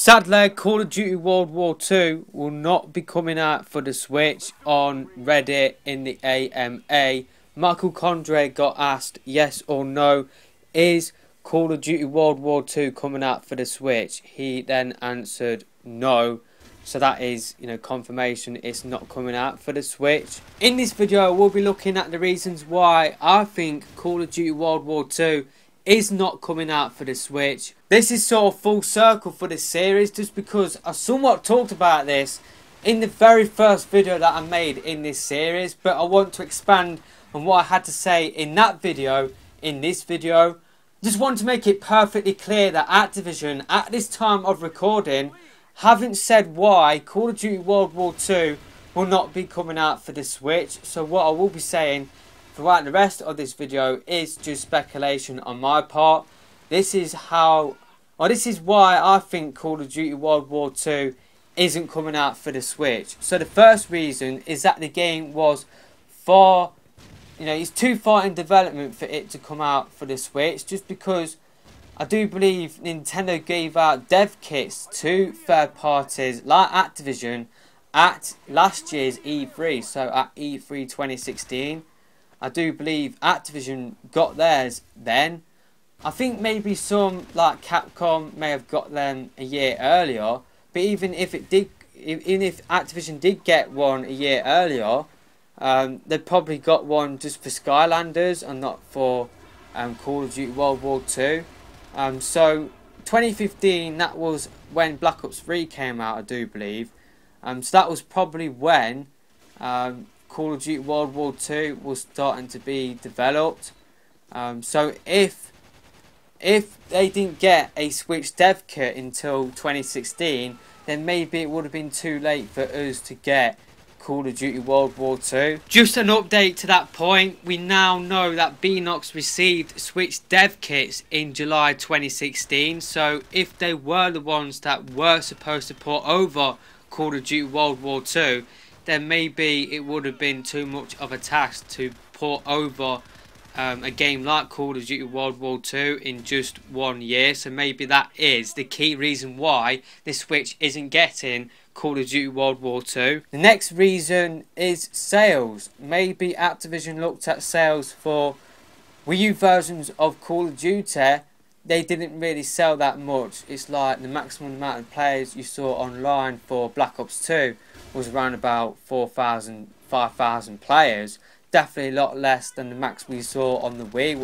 Sadly, Call of Duty World War 2 will not be coming out for the Switch. On Reddit in the AMA, Michael Condrey got asked yes or no, is Call of Duty World War 2 coming out for the Switch? He then answered no. So that is, confirmation it's not coming out for the Switch. In this video, we'll be looking at the reasons why I think Call of Duty World War 2 is not coming out for the Switch. This is sort of full circle for this series, just because I somewhat talked about this in the very first video that I made in this series, but I want to expand on what I had to say in that video in this video. Just want to make it perfectly clear that Activision, at this time of recording, haven't said why Call of Duty World War 2 will not be coming out for the Switch. So what I will be saying throughout the rest of this video is just speculation on my part. This is why I think Call of Duty World War 2 isn't coming out for the Switch. So the first reason is that the game was far, it's too far in development for it to come out for the Switch, just because I do believe Nintendo gave out dev kits to third parties like Activision at last year's E3, so at E3 2016. I do believe Activision got theirs then. I think maybe some like Capcom may have got them a year earlier, but even if Activision did get one a year earlier, they probably got one just for Skylanders and not for Call of Duty World War 2. So 2015, that was when Black Ops 3 came out, I do believe. So that was probably when Call of Duty World War 2 was starting to be developed. So if they didn't get a Switch dev kit until 2016, then maybe it would have been too late for us to get Call of Duty World War 2. Just an update to that point, we now know that Beanox received Switch dev kits in July 2016, so if they were the ones that were supposed to port over Call of Duty World War 2, then maybe it would have been too much of a task to port over a game like Call of Duty World War 2 in just 1 year. So maybe that is the key reason why the Switch isn't getting Call of Duty World War 2. The next reason is sales. Maybe Activision looked at sales for Wii U versions of Call of Duty. They didn't really sell that much. It's like the maximum amount of players you saw online for Black Ops 2 was around about 4,000, 5,000 players. Definitely a lot less than the max we saw on the Wii,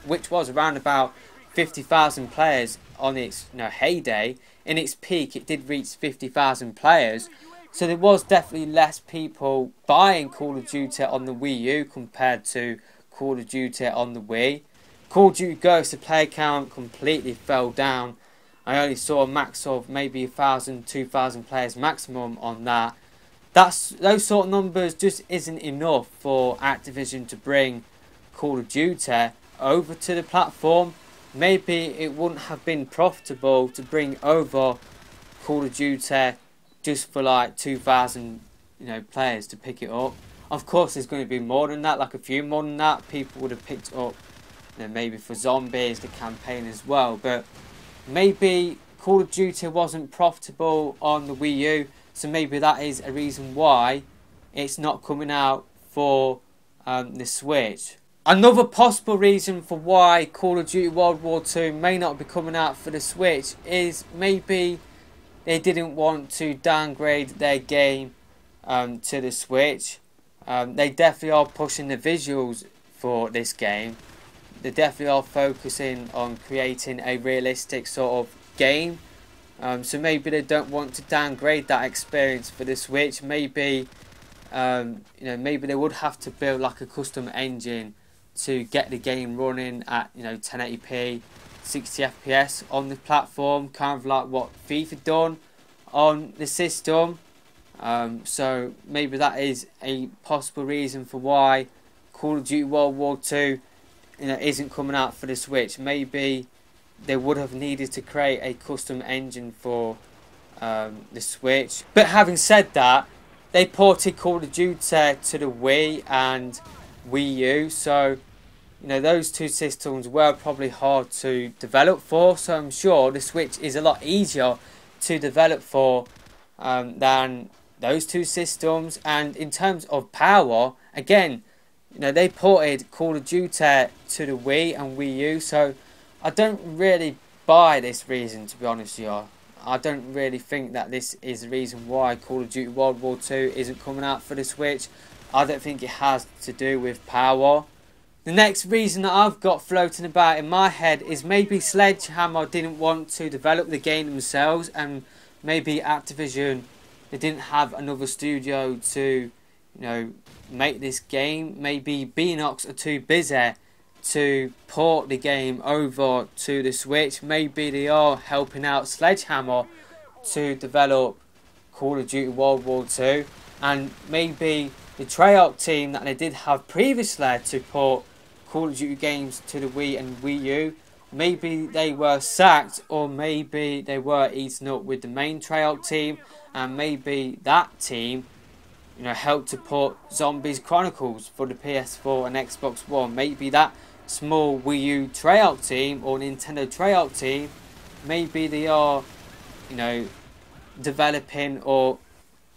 which was around about 50,000 players on its heyday. In its peak, it did reach 50,000 players. So there was definitely less people buying Call of Duty on the Wii U compared to Call of Duty on the Wii. Call of Duty Ghost, the player count completely fell down. I only saw a max of maybe 1,000, 2,000 players maximum on that. Those sort of numbers just isn't enough for Activision to bring Call of Duty over to the platform. Maybe it wouldn't have been profitable to bring over Call of Duty just for like 2,000 players to pick it up. Of course there's going to be more than that, like a few more than that. People would have picked up maybe for Zombies, the campaign as well. But maybe Call of Duty wasn't profitable on the Wii U. So maybe that is a reason why it's not coming out for the Switch. Another possible reason for why Call of Duty World War 2 may not be coming out for the Switch is maybe they didn't want to downgrade their game to the Switch. They definitely are pushing the visuals for this game. They definitely are focusing on creating a realistic sort of game. So maybe they don't want to downgrade that experience for the Switch. Maybe maybe they would have to build like a custom engine to get the game running at 1080p 60 FPS on the platform, kind of like what FIFA done on the system. So maybe that is a possible reason for why Call of Duty World War 2 isn't coming out for the Switch. Maybe they would have needed to create a custom engine for the Switch. But having said that, they ported Call of Duty to the Wii and Wii U, so those two systems were probably hard to develop for. So I'm sure the Switch is a lot easier to develop for than those two systems. And in terms of power, again, you know, they ported Call of Duty to the Wii and Wii U, so I don't really buy this reason, to be honest with you. I don't really think that this is the reason why Call of Duty World War 2 isn't coming out for the Switch. I don't think it has to do with power. The next reason that I've got floating about in my head is maybe Sledgehammer didn't want to develop the game themselves, and maybe Activision, they didn't have another studio to, you know, make this game. Maybe Beanox are too busy to port the game over to the Switch. Maybe they are helping out Sledgehammer to develop Call of Duty World War 2, and maybe the Treyarch team that they did have previously to port Call of Duty games to the Wii and Wii U, maybe they were sacked, or maybe they were eaten up with the main Treyarch team, and maybe that team, you know, helped to port Zombies Chronicles for the PS4 and Xbox One. Maybe that small Wii U Treyarch team or Nintendo Treyarch team, maybe they are, you know, developing or,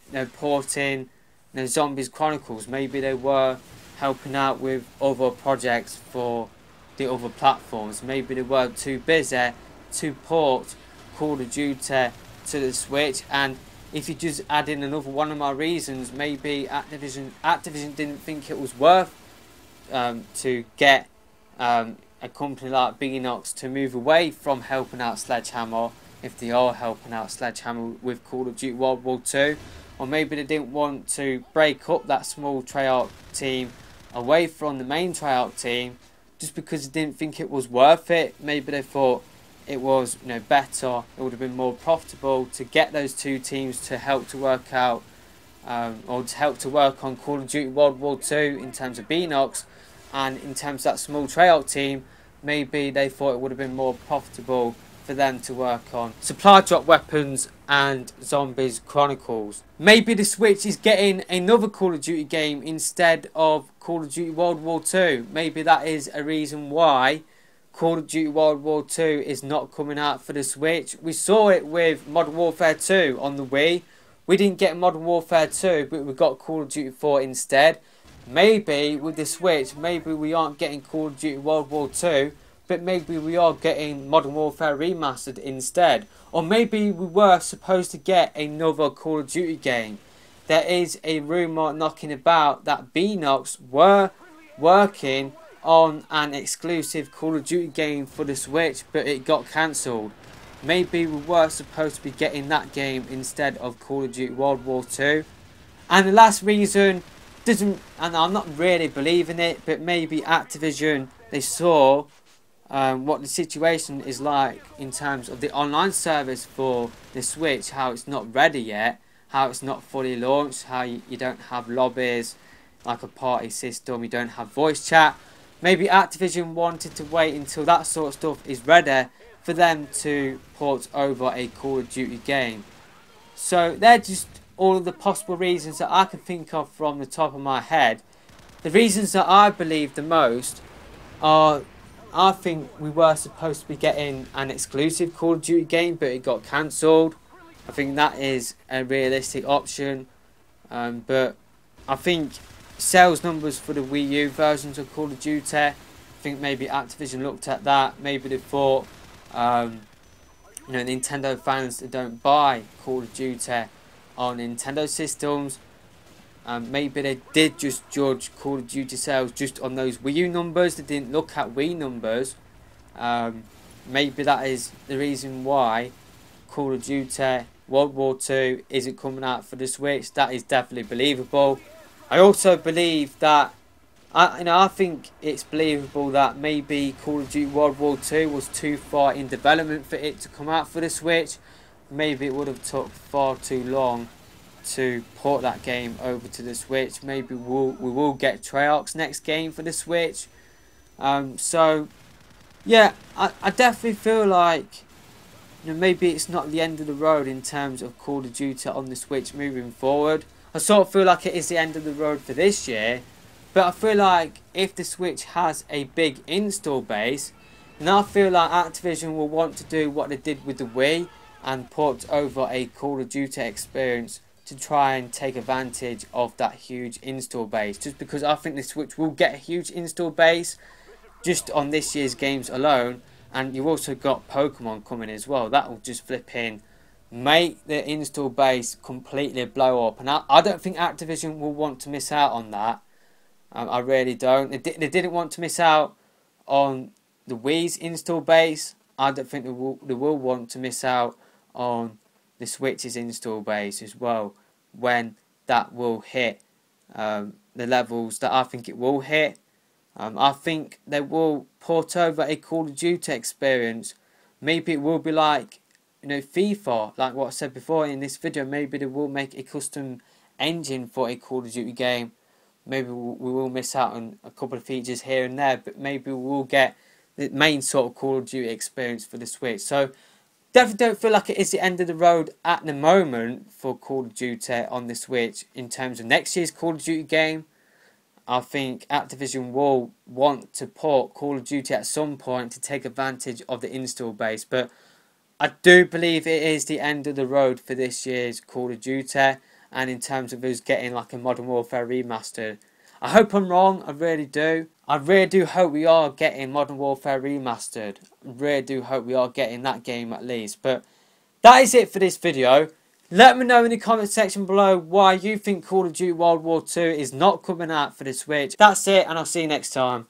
you know, porting, you know, Zombies Chronicles. Maybe they were helping out with other projects for the other platforms. Maybe they were too busy to port Call of Duty to the Switch. And if you just add in another one of my reasons, maybe Activision didn't think it was worth to get a company like Beanox to move away from helping out Sledgehammer, if they are helping out Sledgehammer with Call of Duty World War 2. Or maybe they didn't want to break up that small Treyarch team away from the main Treyarch team just because they didn't think it was worth it. Maybe they thought it was, you know, better, it would have been more profitable to get those two teams to help to work out or to help to work on Call of Duty World War 2 in terms of Beanox, and in terms of that small Treyarch team, maybe they thought it would have been more profitable for them to work on Supply Drop Weapons and Zombies Chronicles. Maybe the Switch is getting another Call of Duty game instead of Call of Duty World War 2. Maybe that is a reason why Call of Duty World War 2 is not coming out for the Switch. We saw it with Modern Warfare 2 on the Wii. We didn't get Modern Warfare 2, but we got Call of Duty 4 instead. Maybe with the Switch, maybe we aren't getting Call of Duty World War 2, but maybe we are getting Modern Warfare Remastered instead. Or maybe we were supposed to get another Call of Duty game. There is a rumour knocking about that Beanox were working on an exclusive Call of Duty game for the Switch, but it got cancelled. Maybe we were supposed to be getting that game instead of Call of Duty World War 2. And the last reason doesn't, and I'm not really believing it, but maybe Activision, they saw what the situation is like in terms of the online service for the Switch, how it's not ready yet, how it's not fully launched, how you don't have lobbies like a party system, you don't have voice chat. Maybe Activision wanted to wait until that sort of stuff is ready for them to port over a Call of Duty game. So they're just all of the possible reasons that I can think of from the top of my head. The reasons that I believe the most are, I think we were supposed to be getting an exclusive Call of Duty game, but it got cancelled. I think that is a realistic option. But I think sales numbers for the Wii U versions of Call of Duty, I think maybe Activision looked at that. Maybe they thought, you know, Nintendo fans that don't buy Call of Duty on Nintendo systems, maybe they did just judge Call of Duty sales just on those Wii U numbers. They didn't look at Wii numbers. Maybe that is the reason why Call of Duty World War 2 isn't coming out for the Switch. That is definitely believable. I also believe that, I think it's believable that maybe Call of Duty World War 2 was too far in development for it to come out for the Switch. Maybe it would have took far too long to port that game over to the Switch. Maybe we will get Treyarch's next game for the Switch. So yeah, I definitely feel like, you know, maybe it's not the end of the road in terms of Call of Duty on the Switch moving forward. I sort of feel like it is the end of the road for this year, but I feel like if the Switch has a big install base, then I feel like Activision will want to do what they did with the Wii. and port over a Call of Duty experience to try and take advantage of that huge install base. Just because I think the Switch will get a huge install base just on this year's games alone, and you've also got Pokemon coming as well. That will just flip in, make the install base completely blow up, and I don't think Activision will want to miss out on that. I really don't. They didn't want to miss out on the Wii's install base. I don't think they will want to miss out on the Switch's install base as well when that will hit the levels that I think it will hit. I think they will port over a Call of Duty experience. Maybe it will be like, FIFA, like what I said before in this video. Maybe they will make a custom engine for a Call of Duty game. Maybe we will miss out on a couple of features here and there, but maybe we will get the main sort of Call of Duty experience for the Switch. So definitely don't feel like it is the end of the road at the moment for Call of Duty on the Switch in terms of next year's Call of Duty game. I think Activision will want to port Call of Duty at some point to take advantage of the install base. But I do believe it is the end of the road for this year's Call of Duty. And in terms of us getting like a Modern Warfare remastered. I hope I'm wrong, I really do. I really do hope we are getting Modern Warfare remastered. I really do hope we are getting that game at least. But that is it for this video. Let me know in the comment section below why you think Call of Duty World War 2 is not coming out for the Switch. That's it, and I'll see you next time.